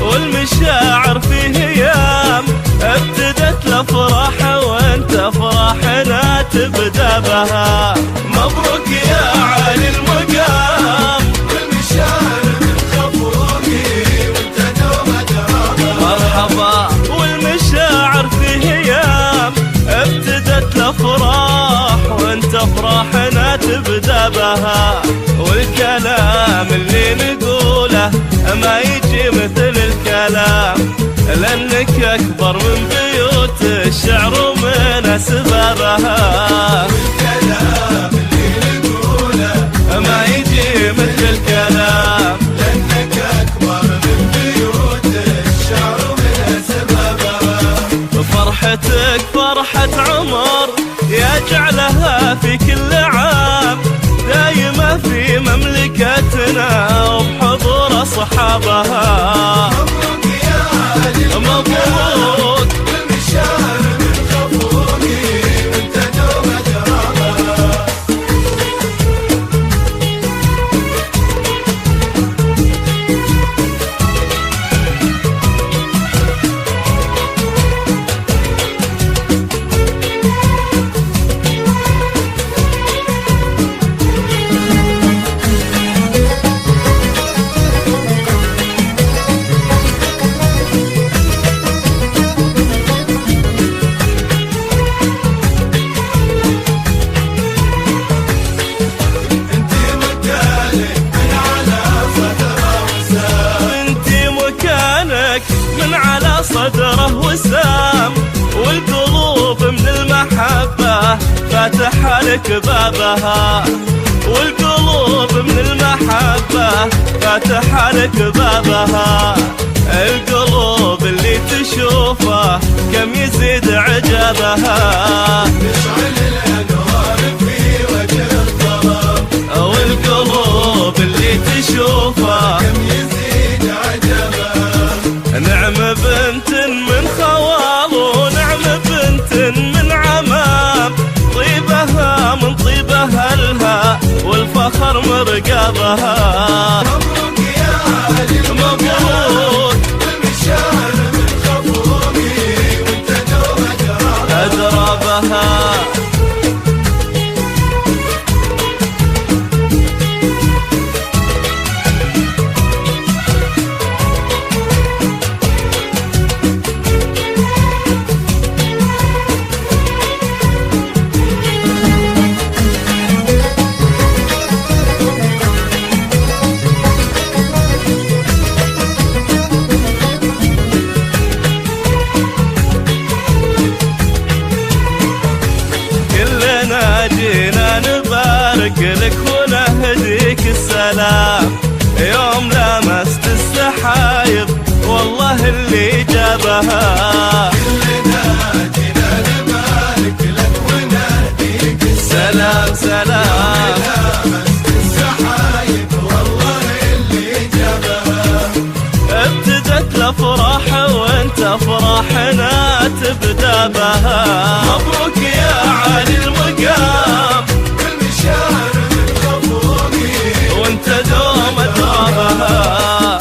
والمشاعر فيه ايام ابتدت الافراح وانت فرحنا تبدا بها. مبروك يا عالي المقام والمشاعر من خفوقي وانت دوم درابها. مرحبا والمشاعر فيه ايام ابتدت الافراح وانت فرحنا تبدا بها. والكلام اللي نقوله ما يجي مثل الكلام لأنك أكبر من بيوت الشعر ومن أسبابها. والكلام اللي نقوله ما يجي مثل الكلام لأنك أكبر من بيوت الشعر ومن أسبابها. فرحتك فرحة عمر يجعلها في كل عام دايمة في مملكتنا وبحضور أصحابها. مبروك يا عالي مبروك والمشاعر من خفوقي وانت دوم درابها. من على صدره وسام والقلوب من المحبة فاتحة لك بابها. والقلوب من المحبة فاتحة لك بابها. القلوب اللي تشوفه كم يزيد عجبها. تشعل الأنوار في وجه الظلام. والقلوب اللي تشوفه كم يزيد عجبها. نعم بنت من خوال ونعم بنت من عمام طيبها من طيب أهلها والفخر مرقبها. مبروك يا عالي مبروك والمشاعر من خفوقي وانت دوم أدرابها. دربها. كلنا جينا نبارك لك ونهديك سلام سلام لامست السحايب والله اللي جابها. ابتدت الافراح وانت افراحنا تبدا بها. مبروك يا علي المقام بالمشاعر من خفوقي وانت دوم دربها.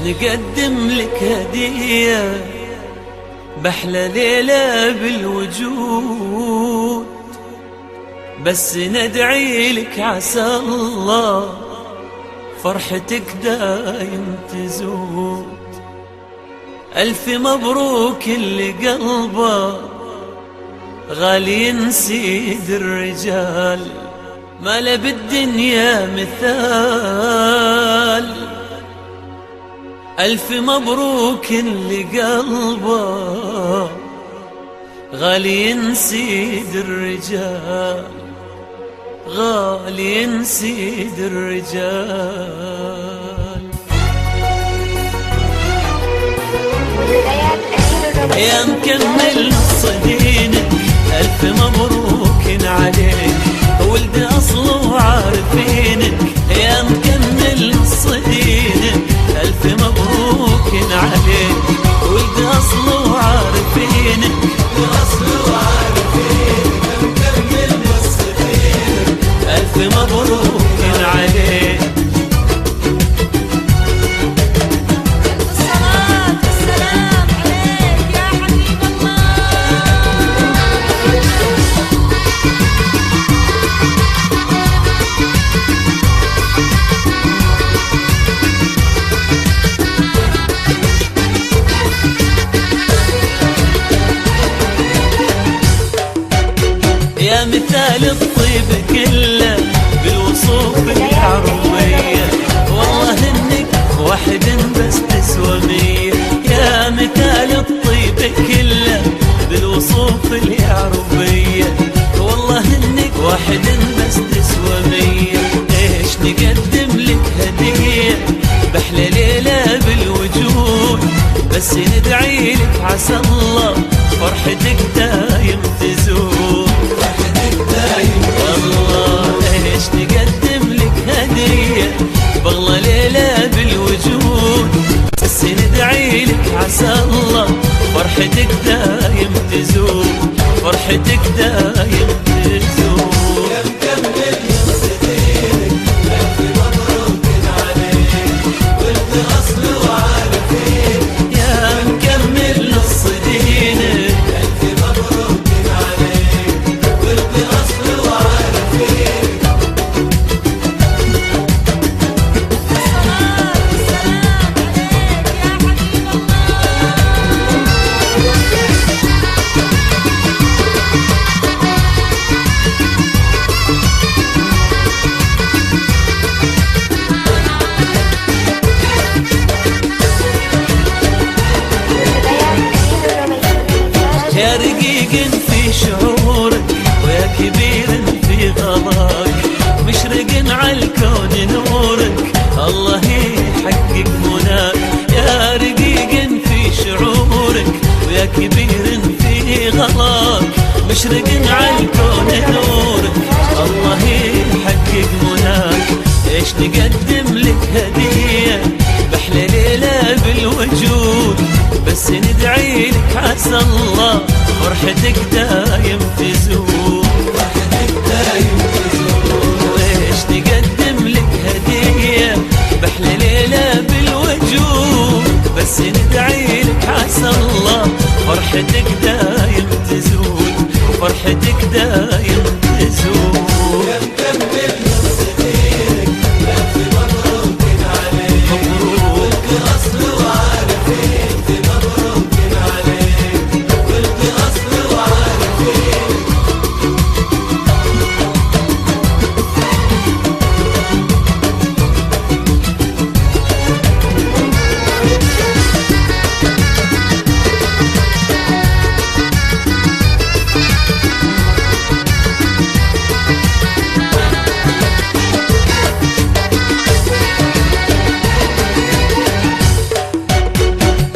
نقدم لك هدية بأحلى ليلة بالوجود، بس ندعي لك عسى الله فرحتك دايم تزود. ألف مبروك اللي قلبه غالي ينسيد الرجال، ما له بالدنيا مثال. ألف مبروك اللي قلبه غالي ينسيد الرجال، غالي ينسيد الرجال. يا مكمل نص دينك ألف مبروك عليك، ولد أصله وعارفينك. يا مكمل نص دينك ألف مبروك عليك، ولد أصله وعارفينك. مكمل نص دينك ألف مبروك عليك. يا مثال الطيب كله بالوصوف العربية، والله انك واحد بس تسوى مية. يا مثال الطيب كله بالوصوف العربية، والله انك واحد بس تسوى مية. ايش نقدم لك هدية بأحلى ليلة بالوجود، بس ندعي لك عسى الله فرحتك دايم تزول. والله ايش نقدم لك هدية بأغلى ليلة بالوجود، بس ندعي لك عسى الله فرحتك دايم تزول، فرحتك دايم تزول. يا مكمل نص دينك ألف مبروك عليك، ولد أصل وعارفين. يا مكمل نص دينك ألف مبروك عليك، ولد أصل وعارفين. يا رقيق في شعورك ويا كبير في غضاك، مشرق عالكون نورك الله يحقق مناك. يا رقيق في شعورك ويا كبير في غضاك، مشرق عالكون نورك الله يحقق مناك. ايش نقدم لك هدية بأحلى ليلة بالوجود، بس ندعي لك عسى الله فرحتك دايم تزول، فرحتك دايم تزول. وايش نقدم لك هدية بأحلى ليلة بالوجود، بس ندعي لك عسى الله فرحتك دايم تزول، فرحتك دايم تزول. يا مكمل نص دينك ألف مبروك عليك، مبروك أصل وعارفين. مبروك عليك، ولد أصل وعارفين.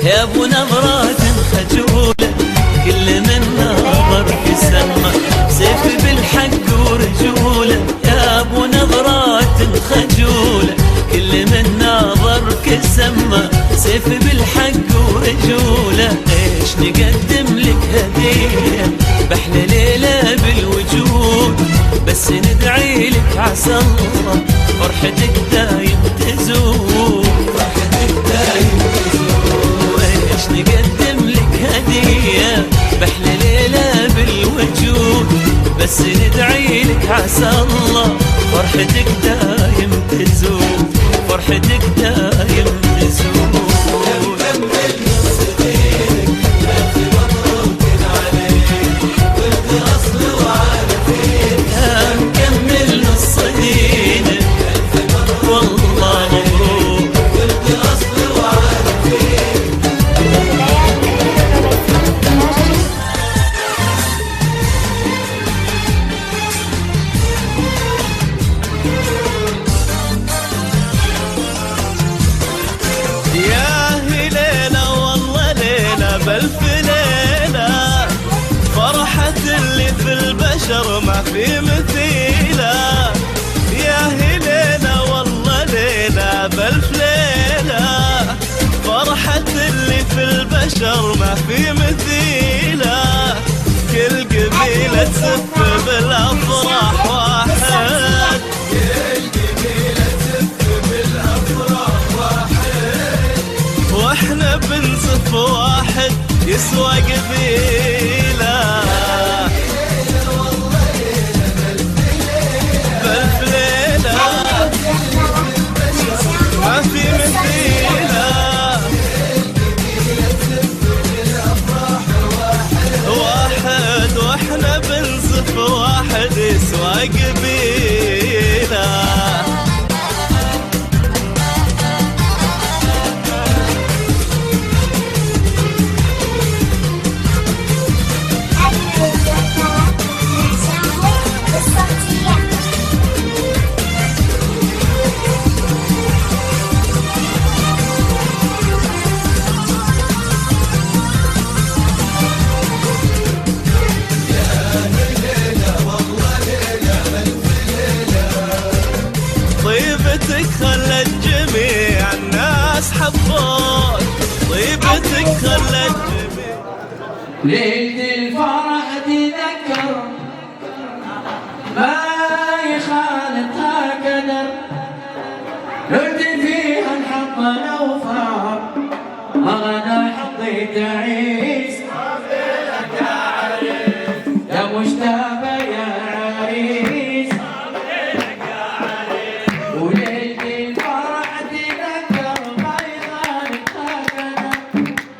يا ابو نظرات خجولة كل من نظر في سما، سيف بالحق ورجولة. يا ابو نظرات خجولة كل من نظر في سما، سيف بالحق ورجولة. ايش نقدم لك هدية بأحلى ليلة بالوجود، بس ندعي لك عسى الله فرحتك دايم تزول، فرحتك دايم بس ندعي لك عسى الله فرحتك دايم تزول، فرحتك دايم تزول. بألف ليلة فرحة اللي في البشر ما في مثيلة. يا هليلة والله ليلة بألف ليلة فرحة اللي في البشر ما في مثيلة. كل قبيلة تزف بالأفراح واحد، كل قبيلة تزف بالأفراح واحد، واحنا بنزف واحد يسوى قبيلة. بألف ليلة ما في مثيلة. واحد واحنا بنزف واحد يسوى قبيلة. طيبتك خلت جميع الناس حبوك، طيبتك خلت جميع. ليلة الفرح تذكر ما يخالطها قدر، قلت فيها الحق لو فار أغنى حظي تعيس. يا مجتبى يا عريس، وليلة الفرح تذكر ما يخالطها قدر،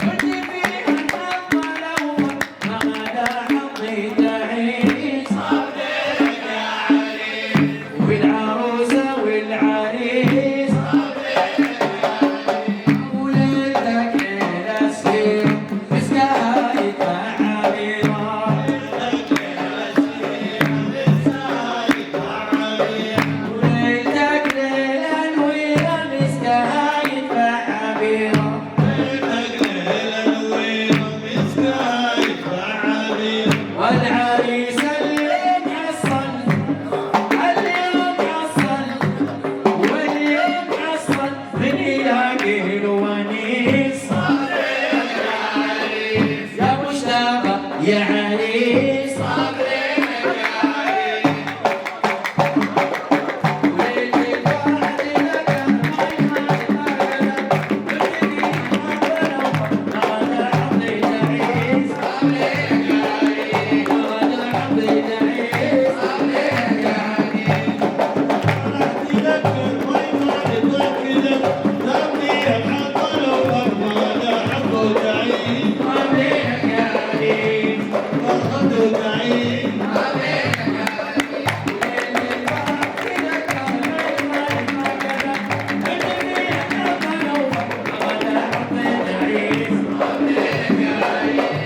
قلت فيها الحق لو فار أغنى حظي تعيس. والعروسة والعريس وليلتك ليلة سير مسكها يدفع عبيرة. وليلتك ليلة نويرة مسكها يدفع عبيرة. والعريس اليوم حصل، اليوم حصل، واليوم حصل من يلاقي له ونيس. يا مجتبى يا عريس، وليلة الفرح تذكر ما يخالطها قدر، أغنى حظي تعيس.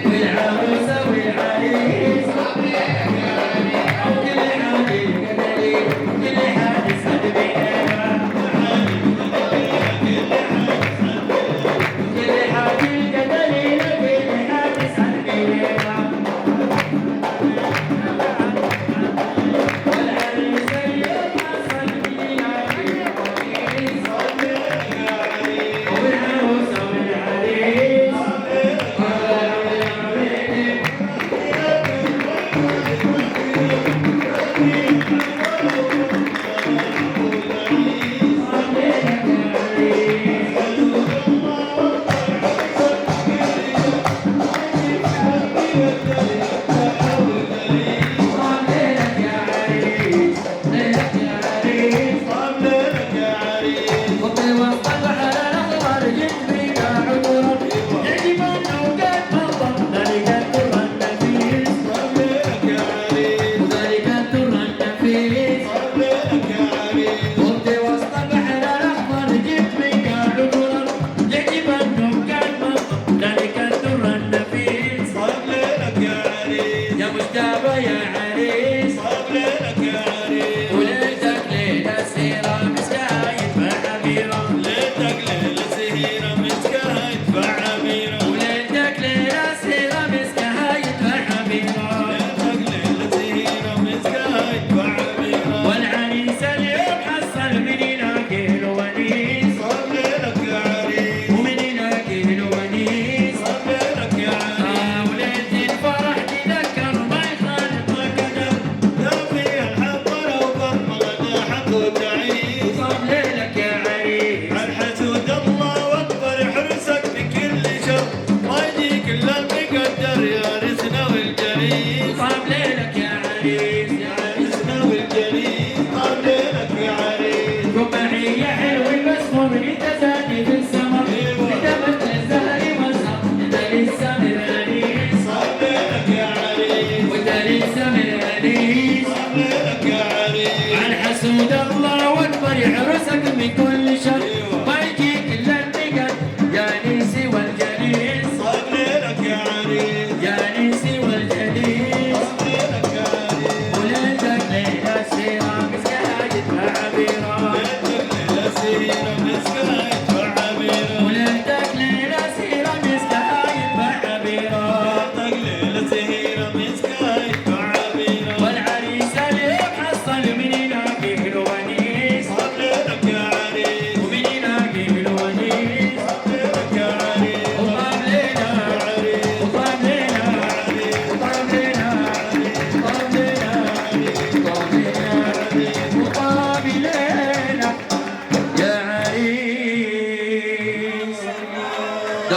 والعروسة والعريس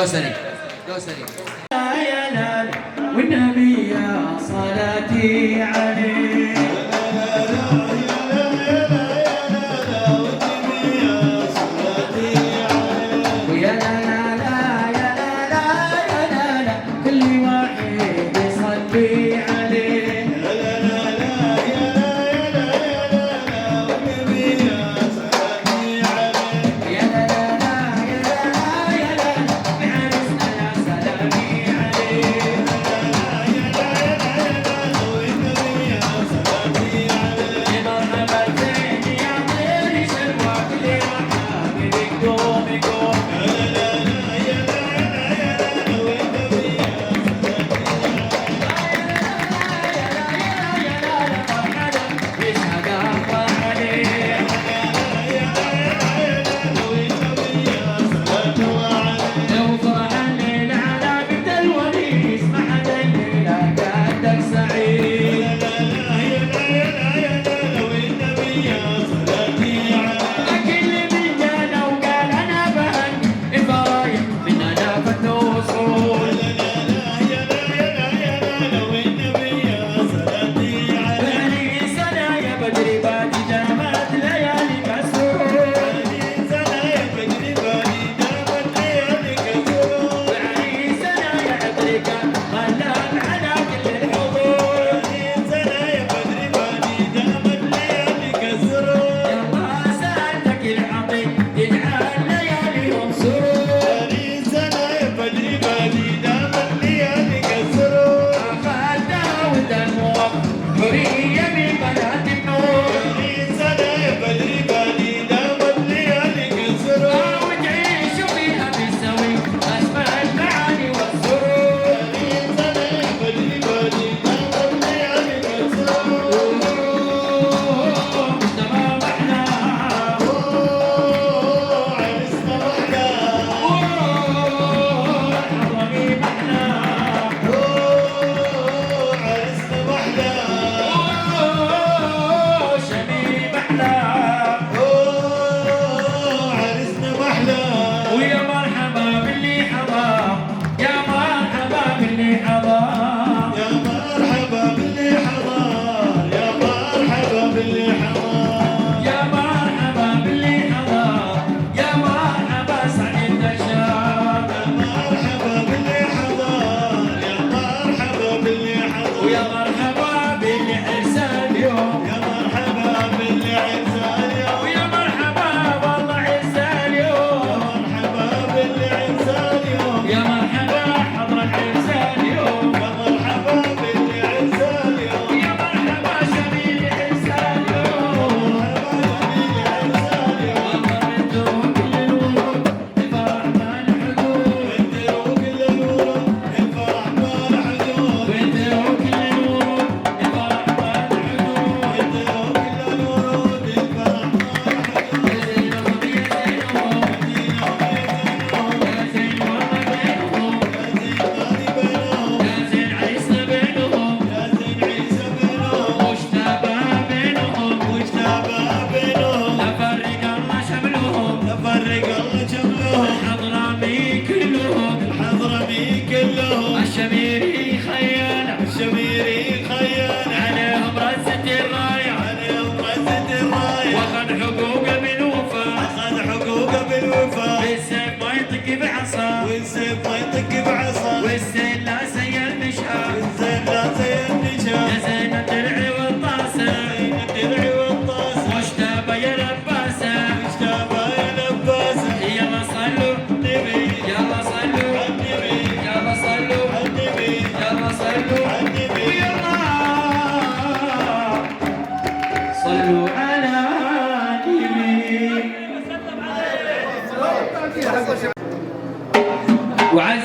دوسري يا لال والنبي يا صلاتي عليه ويا لا لا لا يا لا لا يا لا لا كل واحد يصلي عليه يا لا لا لا يا لا لا يا لا بعرسنا يا سلامي عليه مرحبا زين يا طير شربك لي محاببك دومي قوم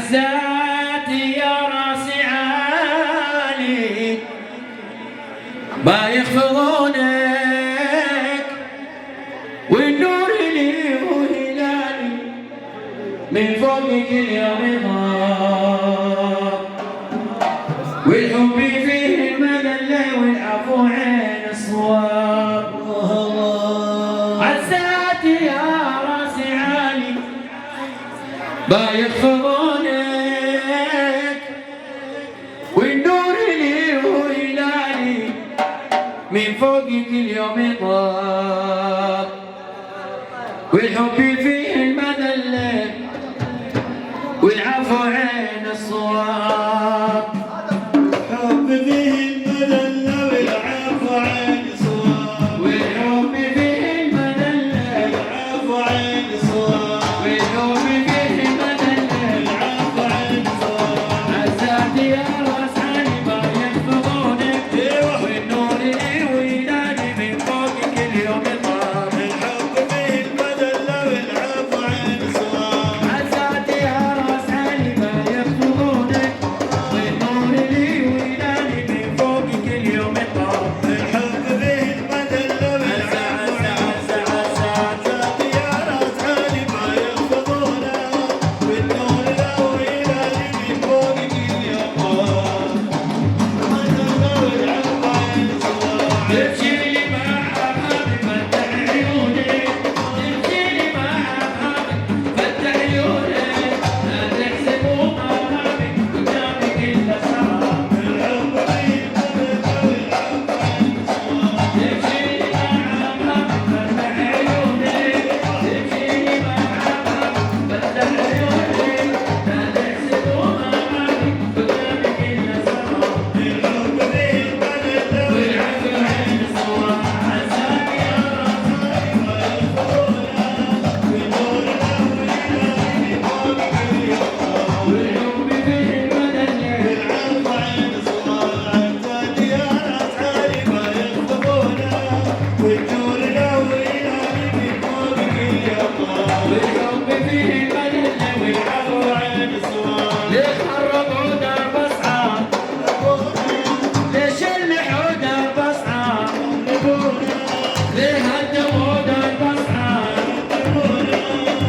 وعزاتي يا راسي عالي ما يخفضونك والنور لي وهلالي من فوقك يا رضا والحب فيه المذلة والعفو عين الصواب عزاتي يا راسي عالي ما يخفضونك من فوقك اليوم طاب، والحب فيه المذلة والعفو عين الصواب. حب فيه المذلة والعفو عين صواب، والحب فيه المذلة والعفو عين صواب، والحب فيه المذلة والعفو عين صواب. عزات يا راس علي ما يحفظونك، والنور الولاد من فوقك اليوم طاب. الحب فيه المذلة والعفو عين صواب، عزات يا راس علي ما يحفظونك، والنور الولاد من فوقك اليوم طاب. الحب فيه المذلة والعفو عين صواب. يا راس علي ما يحفظونه، والنور الأولاد من فوقك اليوم طاب. المذلة والعفو عين صواب. تبكيلي مع حبابي فتح عيونك، تبكيلي مع حبابي فتح عيونك، لا تحسبوا مهابي قدامك إلا سراب. الحب فيه المذلة والعفو عين صواب. تبكيلي مع حبابي فتح عيونك، تبكيلي مع حبابي فتح عيونك، لا تحسبوا مهابي قدامك إلا سراب. الحب فيه المذلة والعفو عين الصواب. عزاك يا راس والنور الأولاد من فوقك اليوم طاب. والحب فيه المذلة العفو عين صواب. يا راس علي ما يخطبونه، والنور الأولاد من فوقك اليوم طاب. والحب فيه المذلة والعفو عين صواب. ليش حرقوا درب أصحاب، ليش اللحوا درب أصحاب، ليه هدموا درب أصحاب.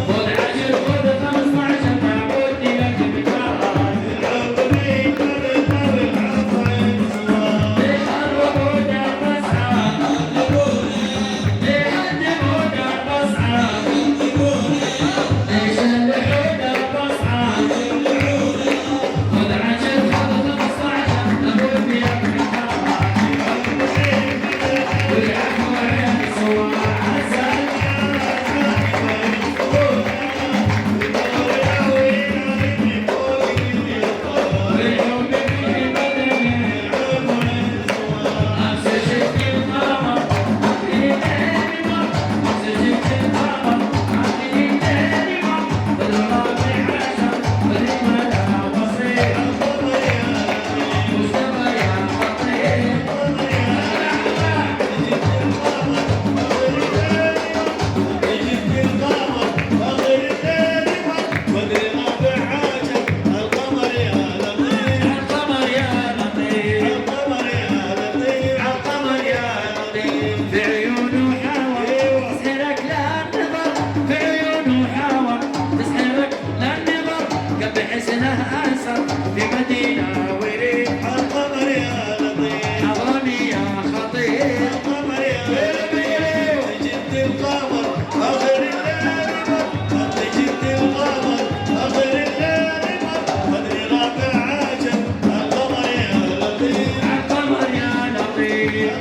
خذ 10 خذ 15 تعبد لك بكرات. الحب فيه المذلة والعفو عين صواب. ليه حرقوا درب أصحاب، ليه هدموا درب أصحاب، ليش اللحوا درب أصحاب. خذ 10 خذ 15 تعبد لك بكرات. والعفو عين الصواب. عساك والحب فيه المذلة أمسى شفت القمر عطيني تاني مرة، أمسى شفت القمر عطيني تاني مرة، بالرابع عشر بالرمال بصير مصطفى يا خطير. القمر يا لطيف، القمر يا لطيف، في عيونه حاول تسحرك للنظر، في عيونه حاول تسحرك للنظر، قبل حسنه أسر في مدينة وريد. حضرني يا خطير. القمر يا لطيف،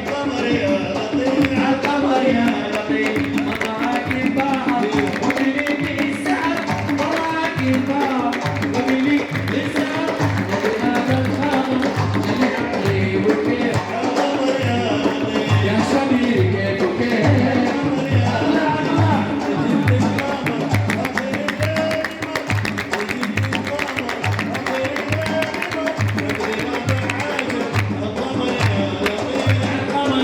القمر يا لطيف، مطرك البحر ومليك السحر، مطرك البحر ومليك السحر، وهذا الخمر اللي عليه وكيف. يا شبيب كيف وكيف. القمر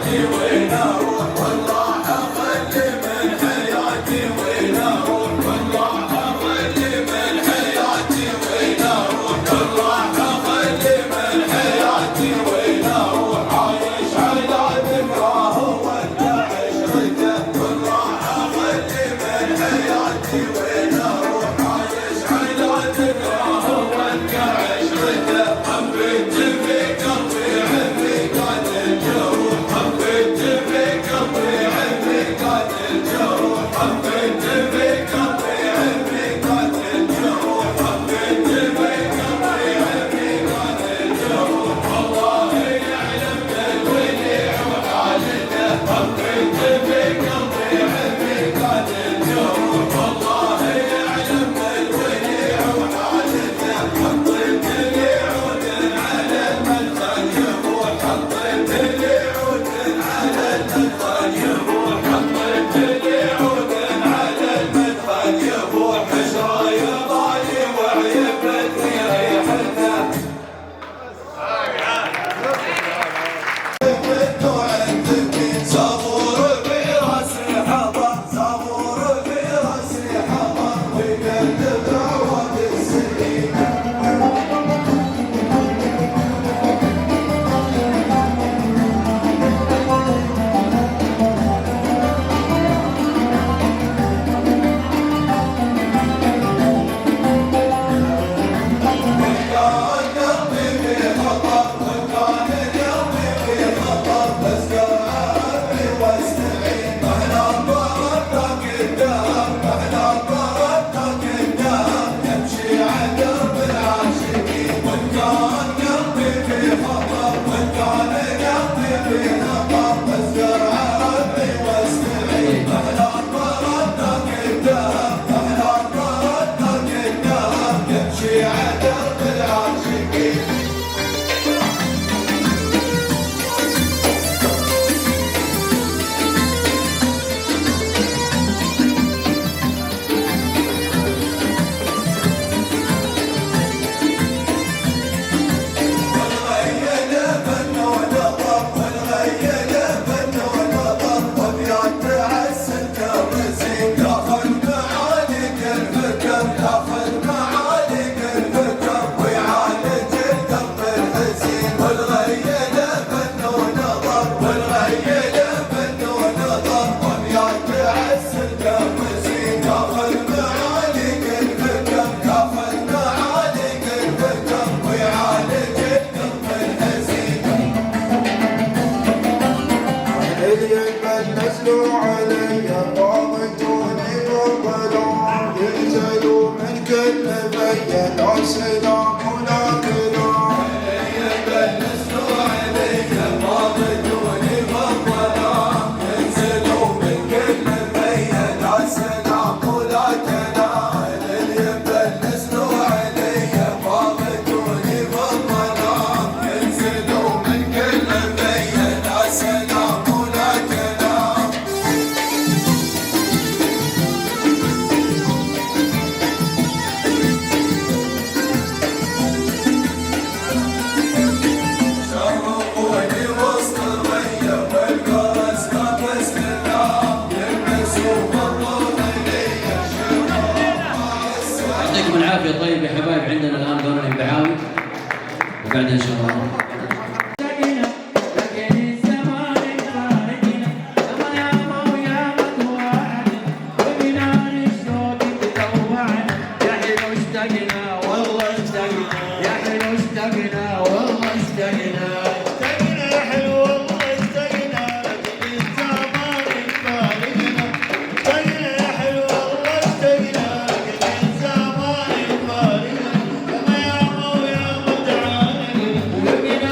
حياتي وين اروح والله اخلي من حياتي وين اروح والله اخلي من حياتي وين اروح والله اخلي من حياتي وين اروح عايش على ذكراه وانت عشرته والله اخلي من حياتي وين اروح عايش على ذكراه وانت عشرته حبيت في قلبي عمري قاد الجروح حبيت في قلبي عمري قاد الجروح حبيت في قلبي عمري قاد الجروح حبيت في قلبي عمري قاد الجروح والله يعلم بالوديع وحالته حبيت في قلبي عمري قاد الجروح والله يعلم بالوديع وحالته حطيت لي عود على المدخل يروح حطيت لي عود على المدخل يروح حطيت لي عود على المدخل يروح حشراي ضالي وعيبتني ريحته كنت عندك صبور في راسي حضر صبور في راسي حضر وقلب عوض السنين كان قلبي في خطر وكان قلبي في خطر بس قلبي واستعين احنا ضربتك قدام احنا ضربتك قدام يمشي على درب العاشقين وكان قلبي في خطر وكان قلبي في خطر بس قلبي واستعين احنا ضربتك قدام احنا ضربتك قدام يمشي على درب العاشقين والغيد فن ونظر والغيد فن ونظر وابيض تعسل كالرزين ياخذ معاليك الفكر ياخذ معاليك الفكر ويعالج القلب الحزين والغيد فن ونظر والغيد فن ونظر وابيض تعسل كالرزين ياخذ معاليك الفكر ياخذ معاليك الفكر ويعالج القلب الحزين اليد نزلوا علي ضاغطوني وقبلوا ينزلوا من كل بيت سلام ولا كلام بلسوا علي ضاغطوني بالظلام ينزلوا من كل بيت السلام ولا كلام اللي بلسوا علي ضاغطوني بالظلام ينزلوا من كل بيت السلام ولا كلام شرقوني وسط الرية والقرس قفز لله يلمسوا بالروح ليا يعطيكم العافيه. طيب يا حبايب عندنا الان قانون البعاوي وبعدين ان شاء الله لكن الزمان يفارقنا كما ياما وياما توعدنا وبنار الشوق تطوعنا يا حلو اشتقنا والله اشتقنا يا حلو اشتقنا والله اشتقنا اشتقنا يا حلو والله اشتقنا لكن الزمان يفارقنا اشتقنا يا حلو والله اشتقنا لكن الزمان يفارقنا كما ياما وياما تعانقنا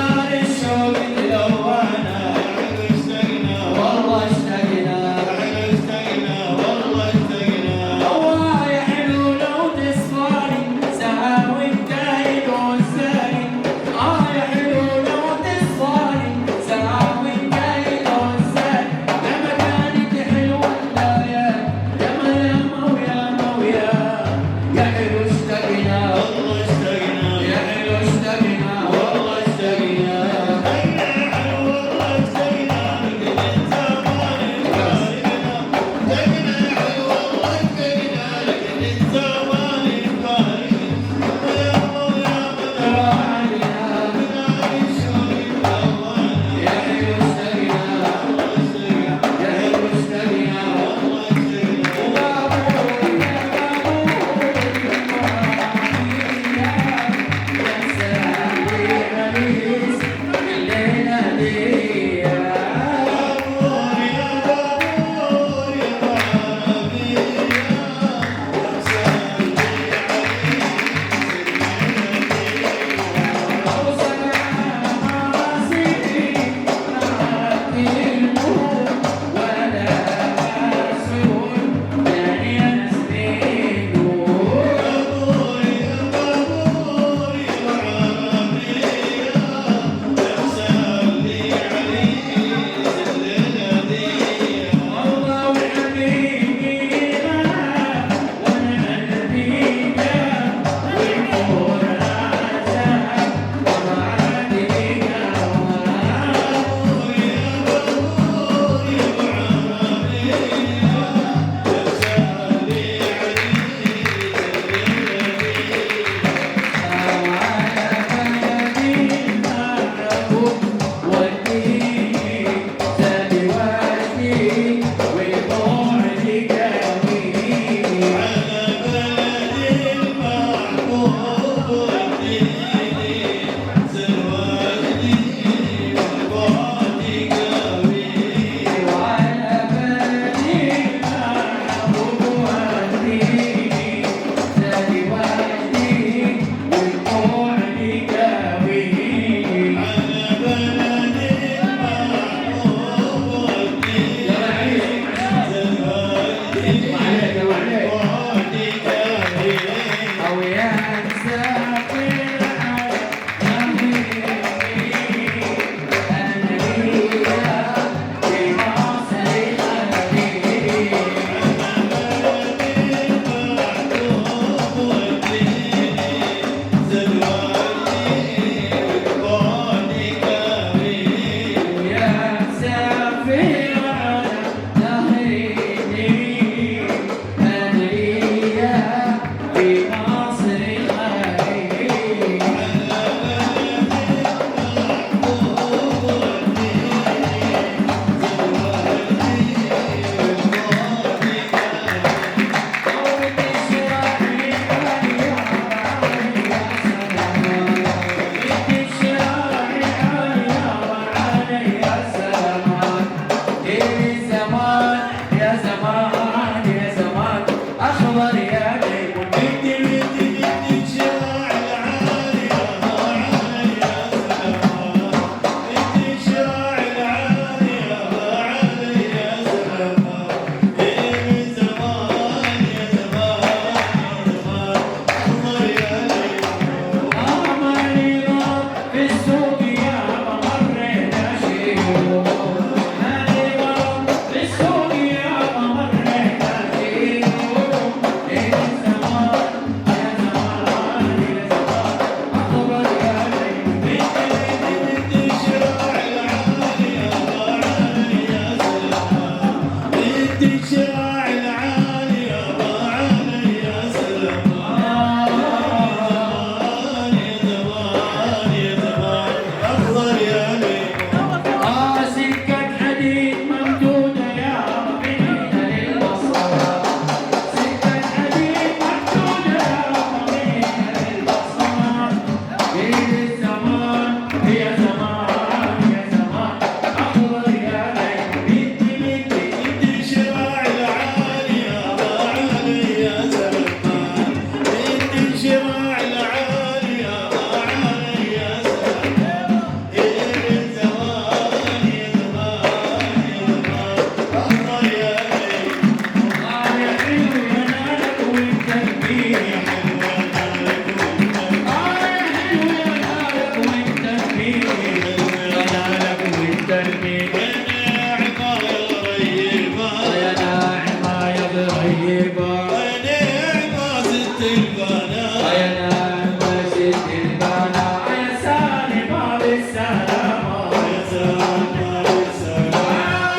قلبي يا عماية غريبة يا ناعمة يا غريبة يا ناعمة ست البنات يا ناعمة ست البنات يا سالمة بالسلامة يا سالمة بالسلامة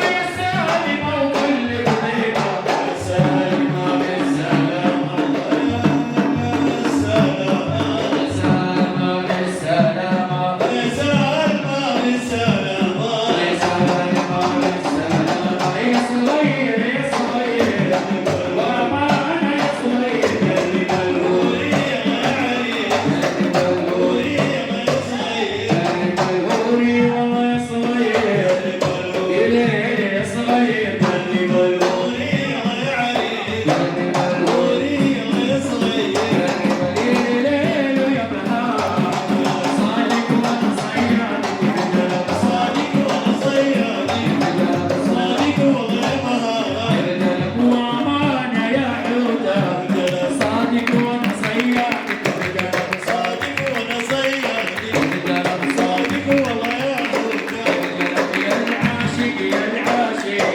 يا سالمة وكل طيبة يا سالمة بالسلامة يا سالمة بالسلامة يا سالمة بالسلامة يا سالمة بالسلامة يا صغير يا صغير وأمانة يا صغير قلبي ملهوري يا عريس قلبي ملهوري يا صغير قلبي ملهوري والله يا صغير قلبي ملهوري يا صغير قلبي ملهوري يا عريس قلبي ملهوري يا صغير قلبي ملهوري ليل ويا نهار صادق وأنا صيادي صادق وأنا صيادي صادق وأنا مهار وأمانة يا حوتة صادق وأنا صيادي صادق وأنا صيادي صادق والله يا حوتة يا العاشق يا العاشق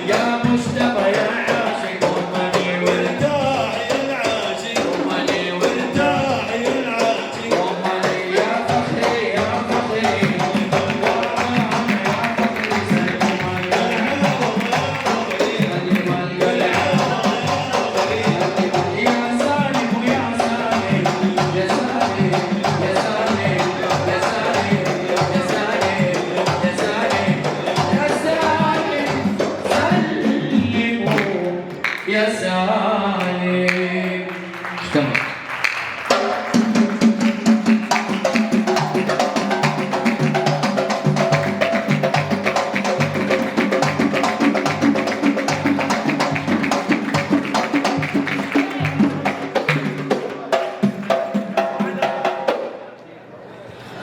يا مجتبى يا عاشق وماني وارتاح يا العاشق وماني وارتاح يا العاشق وماني يا فخري يا فخري يا سالم تمام.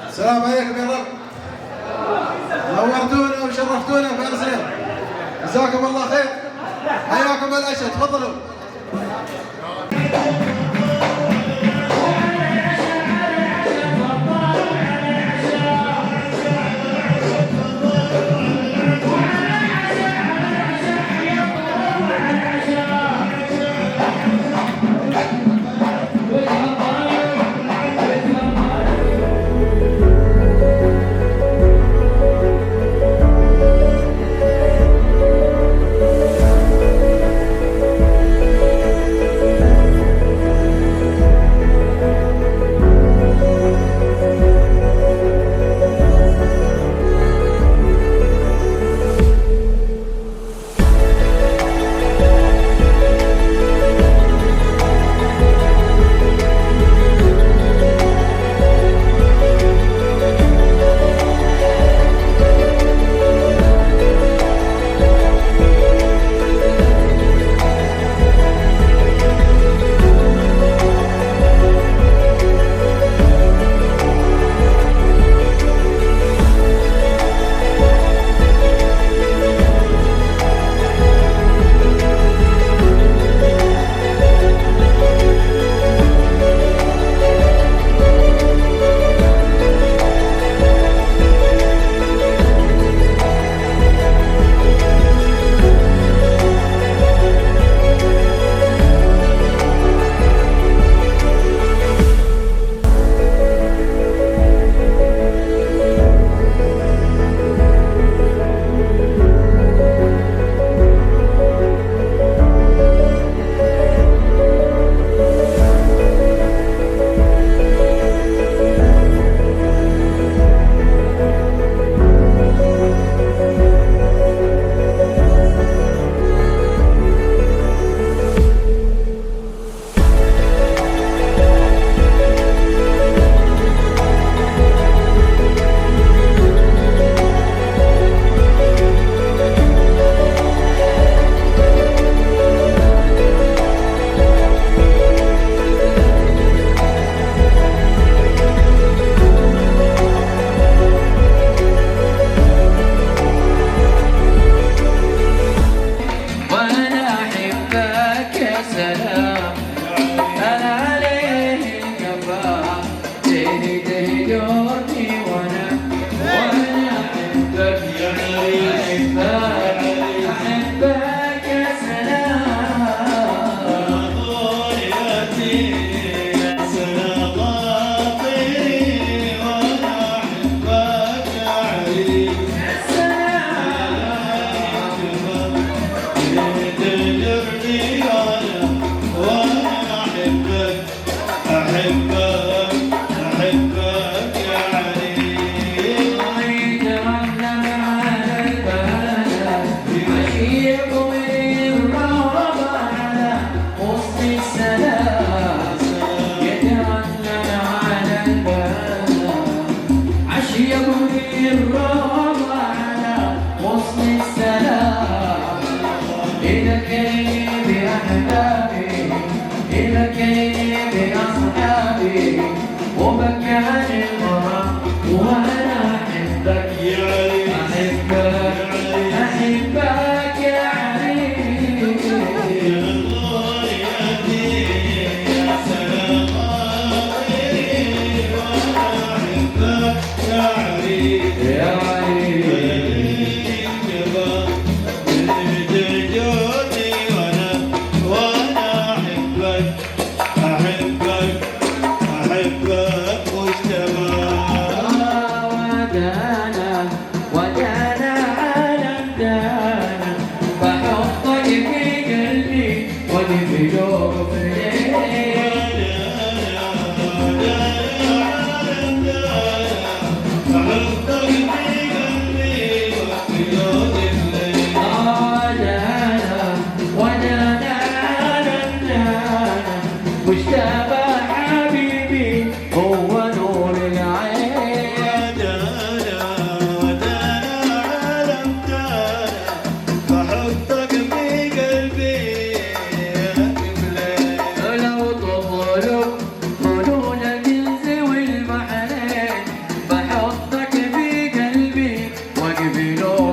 السلام عليكم يا رب. نورتونا وشرفتونا في ارسنال. جزاكم الله خير. حياكم العشاء، تفضلوا.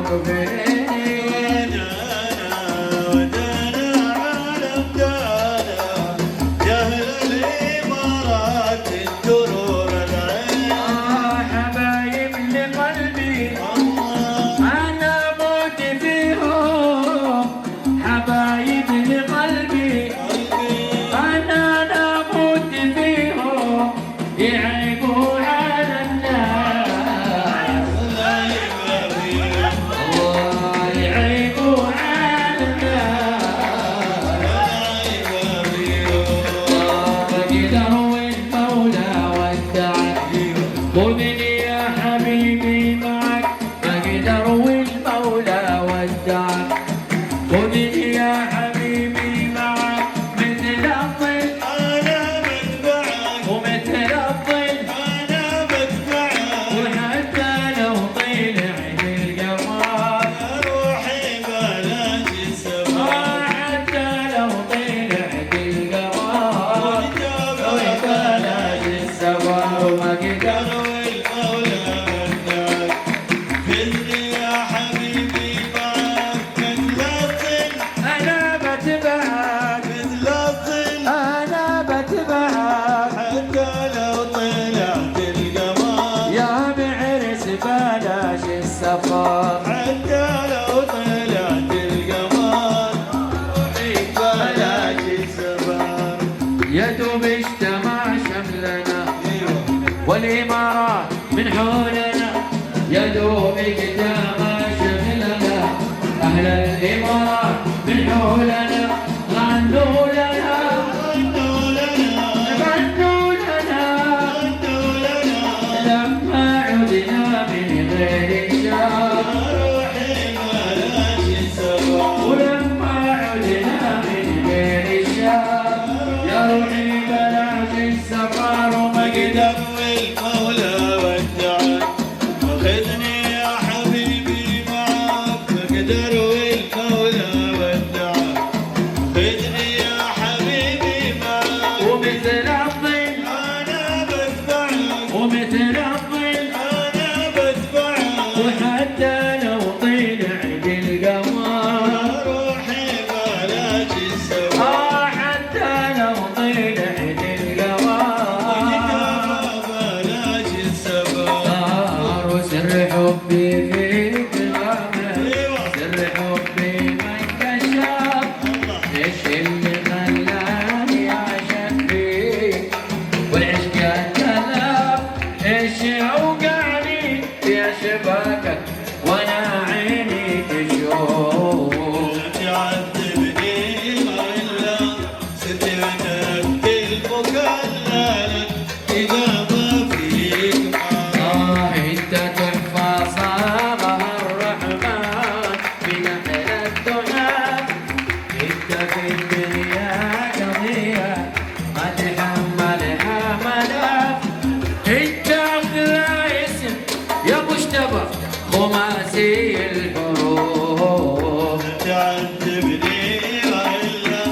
مقبلين ودانا عالم دانا يا أهل الإمارات الدرور العين حبايب لقلبي الله أنا أموت فيهم حبايب لقلبي قلبي أنا أموت فيهم يعيبوا على الناس لا يبغي الله يعيبوا على الناس لا يبغي قدر والمولى ودعك خذني يا حبيبي معك قدر والمولى ودعك خذني يا حبيبي معك مثل الظل أنا بتبعك ومثل الظل أنا بتبعك وحتى لو طلع القمر روحي بلاش السماء حتى لو طلع القمر ويبلاش السفر وما قدر والمولى وداك خذني يا حبيبي معك مثل الظل أنا بتبعك مثل الظل أنا بتبعك حتى لو طلعت القمر يا بعرس بلاش السفر حتى لو طلعت القمر روحي بلاش السفر يا دوب اجتمع شملنا ايوه والإمارات من حولنا يا دوب اجتمع شملنا أهل الإمارات من حولنا غنوا لنا غنوا لنا غنوا لنا غنوا لنا لما عدنا من غير الشام روحي بلاش السفر ولما عدنا من غير الشام يا روحي بلاش السفر وما قدر والمولى ودعك خذني يا حبيبي معك قدر والمولى ودعك خذني يا حبيبي معك ومثل الظل انا بتبعك ومثل الظل انا بتبعك وحتى لو طلع القمر روحي بلاش السفر حتى لو طلع القمر بلاش السفر وسر حبي فيك غامر ايوه سر حبي ما انكشف الله ايش اللي خلاني اعشق فيك والعشق اتلف ايش اوقعني في شباكك وانا عيني تشوف تعذبني إلا سترتك المكللة إذا ما فيك انت تحفى صاغها الرحمن بنحل الدعاء انت في الدنيا قضية ما تحملها ملاك انت اغلى اسم يا مجتبى خماسي الحروف تعذبني إلا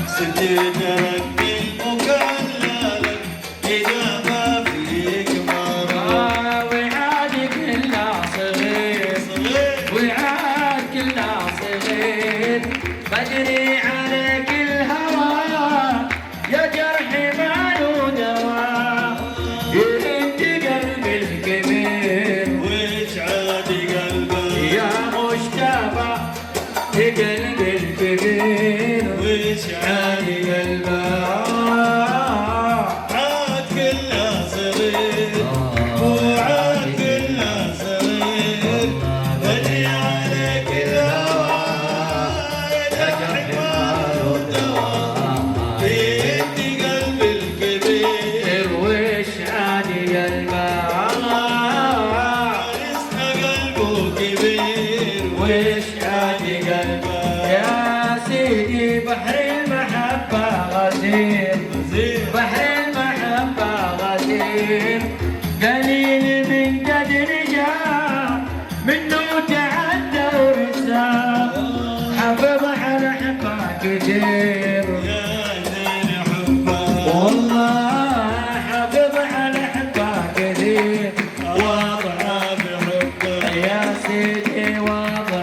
سترتك المكللة إذا ما فيك مرة وعادك كلها صغير صغير وعاد كلها صغير بدري عليك الهوى يا جرحي ما له دواء انت قلبي الكبير ويجعد قلبك يا مجتبى قلبي الكبير ويجعد قلبك عاد كله صغير وعاد كله صغير بدري عليك الهوى يا جرح ماله دواء انت قلبي الكبير وش عادي قلبك عرسنا قلبه كبير وش عادي قلبك يا سيدي بحر المحبة غزير زين بحر المحبة غزير قليل من قدر جاء منه تعدى ورسال حفظ على حبه كثير يا زين حبك والله حفظ على حبه كثير واضحة بحبك يا سيدي واضح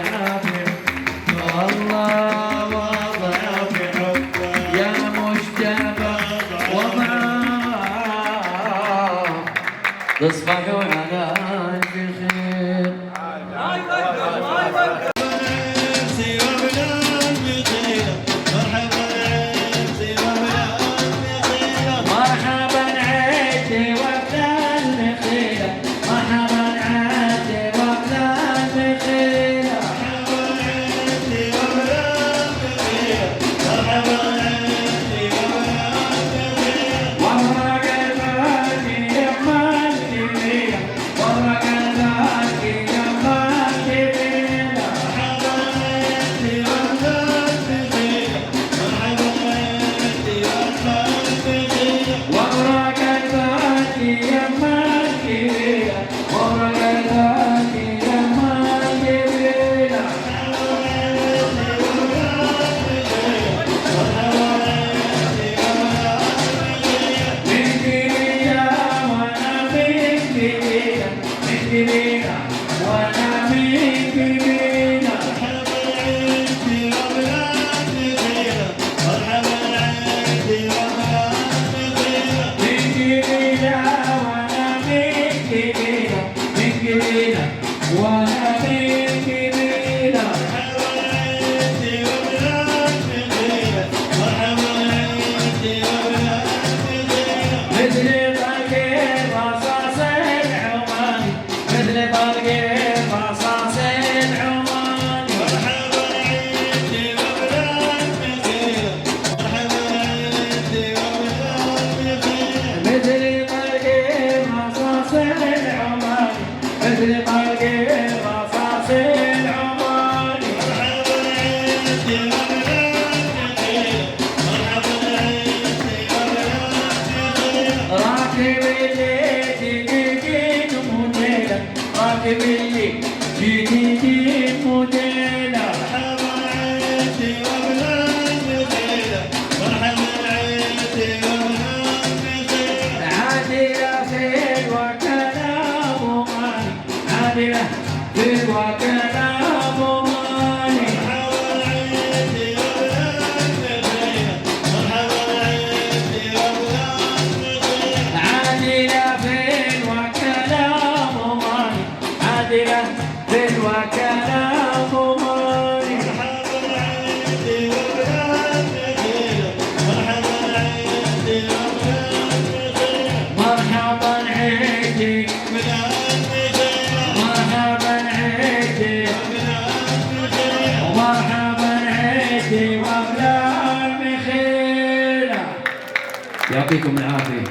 يعطيكم العافية.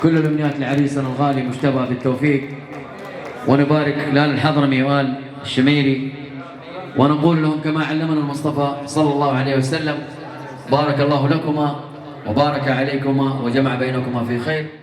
كل الأمنيات لعريسنا الغالي مجتبى بالتوفيق، ونبارك لآل الحضرمي وآل الشميري، ونقول لهم كما علمنا المصطفى صلى الله عليه وسلم: بارك الله لكما وبارك عليكما وجمع بينكما في خير.